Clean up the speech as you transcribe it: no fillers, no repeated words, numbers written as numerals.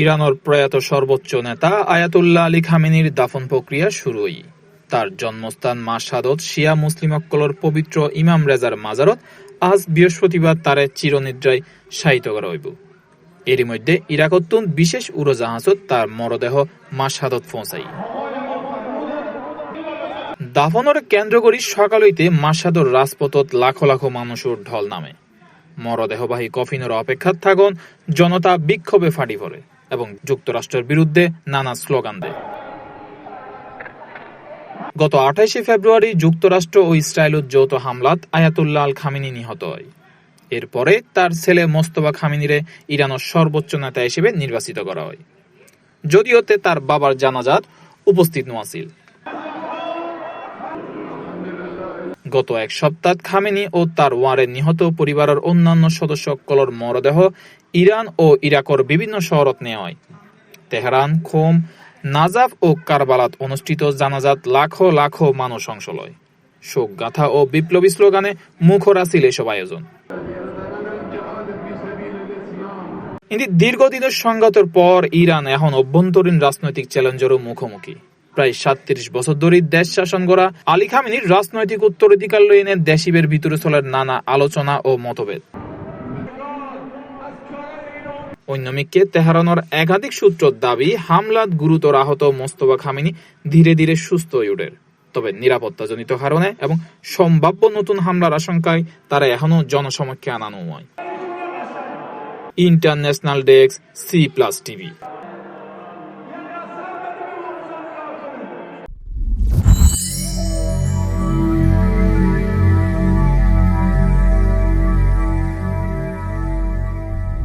ইরানের প্রয়াত সর্বোচ্চ নেতা আয়াতুল্লাহ আলী খামেনির দাফন প্রক্রিয়া শুরুই। তার জন্মস্থান মাশহাদত শিয়া মুসলিমসকলৰ পবিত্র ইমাম রেজার মাজারত আজ বৃহস্পতিবার তারে চিরনিদ্রায় শায়িত করা হইব। এরই মধ্যে ইরাকতুন বিশেষ উড়োজাহাজত তার মরদেহ মাশহাদত পৌঁছাই। দাফনের কেন্দ্র করি সকাল হইতে মাশহাদর রাজপথত লাখো লাখো মানুষের ঢল নামে। মরদেহবাহী কফিনের অপেক্ষাত থাকুন জনতা বিক্ষোভে ফাটি পড়ে এবং যুক্তরাষ্ট্রের বিরুদ্ধে নানা স্লোগান দেয়। গত 28 ফেব্রুয়ারি যুক্তরাষ্ট্র ও ইসরায়েলের যৌথ হামলাত আয়াতুল্লাহ আল খামেনি নিহত হয়। এরপরে তার ছেলে মোস্তফা খামেনিরে ইরানের সর্বোচ্চ নেতা হিসেবে নির্বাচিত করা হয়, যদিও তার বাবার জানাজাত উপস্থিত নছিল। গত এক সপ্তাহ খামেনি ও তার ওয়ারে নিহত পরিবারের অন্যান্য সদস্যসকলের মরদেহ ইরান ও ইরাকের বিভিন্ন শহরত নেওয়া হয়। তেহরান, খোম, নাজাফ ও কারবালাত অনুষ্ঠিত জানাজাত লাখো লাখো মানুষ অংশ লয়। শোক গাথা ও বিপ্লবী স্লোগানে মুখর আছিল এসব আয়োজন। কিন্তু দীর্ঘদিনের সংঘাতের পর ইরান এখন অভ্যন্তরীণ রাজনৈতিক চ্যালেঞ্জেরও মুখোমুখি। প্রায় 37 বছর ধরে দেশ শাসন করা আলী খামেনির রাজনৈতিক উত্তরাধিকার লইনে দেশিবের ভিতরে চলে নানা আলোচনা ও মতভেদ। অন্যদিকে তেহরানের একাধিক সূত্রের দাবি হামলাত গুরুতর আহত মোস্তফা খামেনি ধীরে ধীরে সুস্থ হয়ে ওঠে, তবে নিরাপত্তাজনিত কারণে এবং সম্ভাব্য নতুন হামলার আশঙ্কায় তারা এখনো জনসমক্ষে আনানো হয়। International desk, C+ TV।